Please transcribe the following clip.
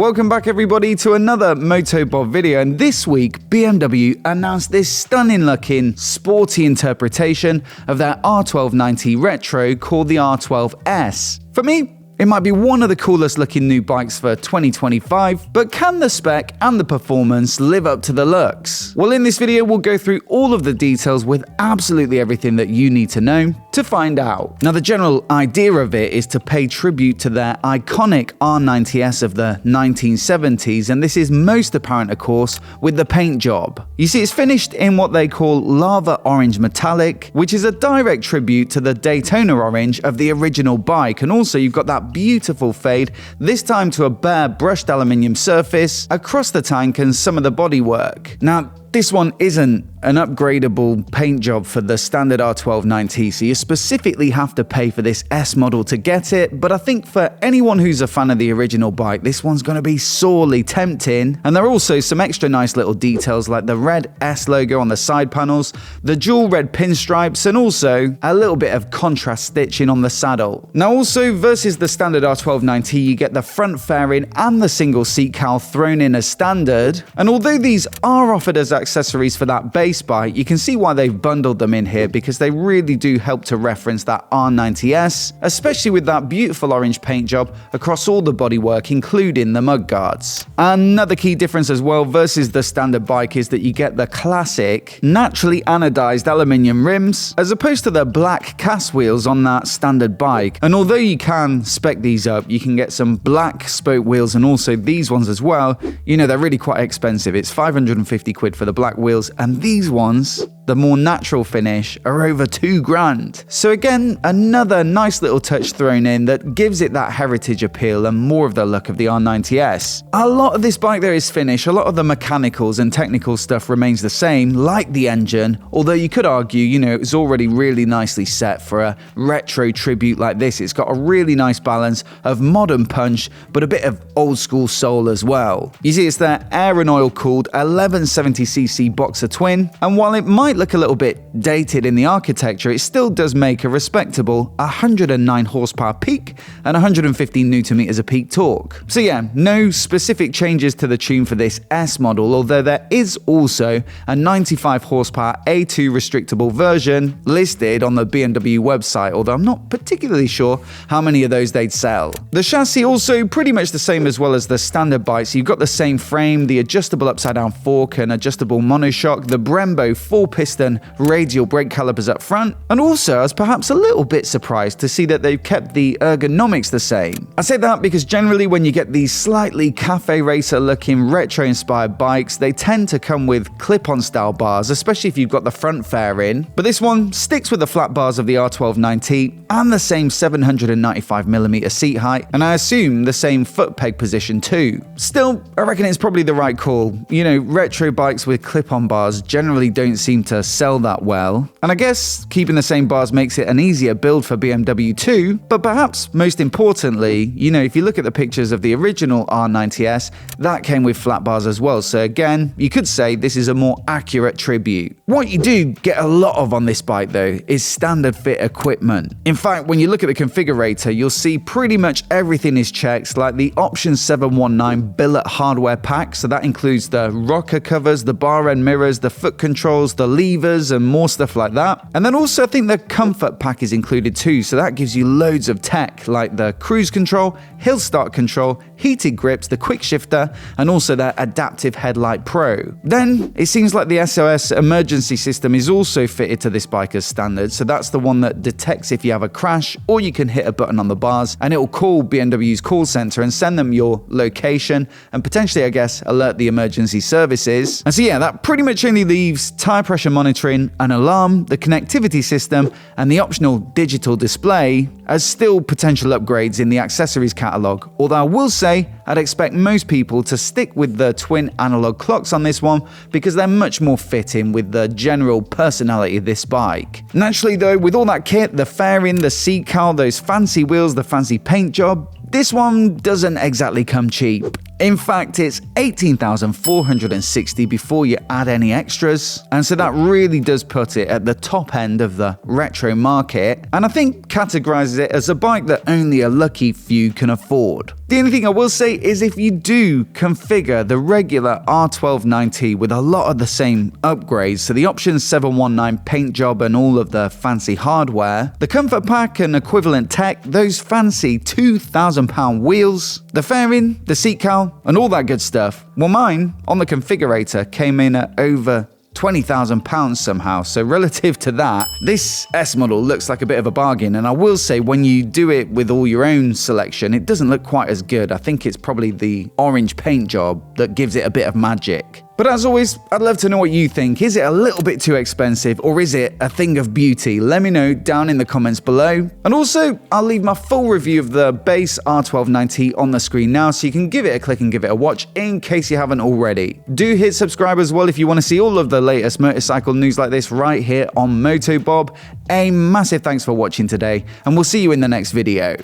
Welcome back everybody to another MOTOBOB video, and this week BMW announced this stunning looking sporty interpretation of their R12 90 Retro called the R12 S. For me, it might be one of the coolest looking new bikes for 2025, but can the spec and the performance live up to the looks? Well, in this video we'll go through all of the details with absolutely everything that you need to know to find out. Now, the general idea of it is to pay tribute to their iconic R90S of the 1970s, and this is most apparent, of course, with the paint job. You see, it's finished in what they call lava orange metallic, which is a direct tribute to the Daytona orange of the original bike, and also you've got that beautiful fade, this time to a bare brushed aluminium surface across the tank and some of the bodywork. Now, this one isn't an upgradable paint job for the standard R12 90, so you specifically have to pay for this S model to get it, but I think for anyone who's a fan of the original bike, this one's going to be sorely tempting. And there are also some extra nice little details like the red S logo on the side panels, the dual red pinstripes, and also a little bit of contrast stitching on the saddle. Now, also versus the standard R12 90, you get the front fairing and the single seat cowl thrown in as standard, and although these are offered as accessories for that base bike, you can see why they've bundled them in here, because they really do help to reference that R90S, especially with that beautiful orange paint job across all the bodywork, including the mudguards. Another key difference as well versus the standard bike is that you get the classic naturally anodized aluminium rims as opposed to the black cast wheels on that standard bike. And although you can spec these up, you can get some black spoke wheels and also these ones as well. You know, they're really quite expensive. It's 550 quid for the black wheels, and these ones, the more natural finish, are over $2,000. So again, another nice little touch thrown in that gives it that heritage appeal and more of the look of the R90S. A lot of this bike there is finished, a lot of the mechanicals and technical stuff remains the same, like the engine, although you could argue, you know, it's already really nicely set for a retro tribute like this. It's got a really nice balance of modern punch, but a bit of old school soul as well. You see, it's their air and oil cooled 1170cc boxer twin, and while it might look a little bit dated in the architecture, it still does make a respectable 109 horsepower peak and 115 Newton meters of peak torque. So yeah, no specific changes to the tune for this S model, although there is also a 95 horsepower A2 restrictable version listed on the BMW website, although I'm not particularly sure how many of those they'd sell. The chassis also pretty much the same as well as the standard bike, so you've got the same frame, the adjustable upside down fork and adjustable monoshock, the Brembo 4-piston radial brake calipers up front, and also I was perhaps a little bit surprised to see that they've kept the ergonomics the same. I say that because generally when you get these slightly cafe racer looking retro inspired bikes, they tend to come with clip-on style bars, especially if you've got the front fairing, but this one sticks with the flat bars of the R12 90 and the same 795mm seat height, and I assume the same foot peg position too. Still, I reckon it's probably the right call. You know, retro bikes with clip-on bars generally don't seem to sell that well, and I guess keeping the same bars makes it an easier build for BMW too, but perhaps most importantly, you know, if you look at the pictures of the original R90S, that came with flat bars as well, so again, you could say this is a more accurate tribute. What you do get a lot of on this bike though is standard fit equipment. In fact, when you look at the configurator, you'll see pretty much everything is checked, like the Option 719 billet hardware pack, so that includes the rocker covers, the bar end mirrors, the foot controls, the levers and more stuff like that. And then also I think the comfort pack is included too, so that gives you loads of tech like the cruise control, hill start control, heated grips, the quick shifter, and also the adaptive headlight pro. Then it seems like the SOS emergency system is also fitted to this bike as standard, so that's the one that detects if you have a crash, or you can hit a button on the bars and it will call BMW's call center and send them your location and potentially, I guess, alert the emergency services. And so yeah, that pretty much only leaves tire pressure monitoring, an alarm, the connectivity system, and the optional digital display as still potential upgrades in the accessories catalog. Although I will say, I'd expect most people to stick with the twin analog clocks on this one because they're much more fitting with the general personality of this bike. Naturally though, with all that kit, the fairing, the seat cowl, those fancy wheels, the fancy paint job, this one doesn't exactly come cheap. In fact, it's 18,460 before you add any extras, and so that really does put it at the top end of the retro market, and I think categorizes it as a bike that only a lucky few can afford. The only thing I will say is if you do configure the regular R1290 with a lot of the same upgrades, so the Options 719 paint job and all of the fancy hardware, the comfort pack and equivalent tech, those fancy £2,000 wheels, the fairing, the seat cowl, and all that good stuff, well mine, on the configurator, came in at over £20,000 somehow, so relative to that, this S model looks like a bit of a bargain, and I will say when you do it with all your own selection, it doesn't look quite as good. I think it's probably the orange paint job that gives it a bit of magic. But as always, I'd love to know what you think. Is it a little bit too expensive, or is it a thing of beauty? Let me know down in the comments below. And also, I'll leave my full review of the base R1290 on the screen now, so you can give it a click and give it a watch in case you haven't already. Do hit subscribe as well if you want to see all of the latest motorcycle news like this right here on MOTOBOB. A massive thanks for watching today, and we'll see you in the next video.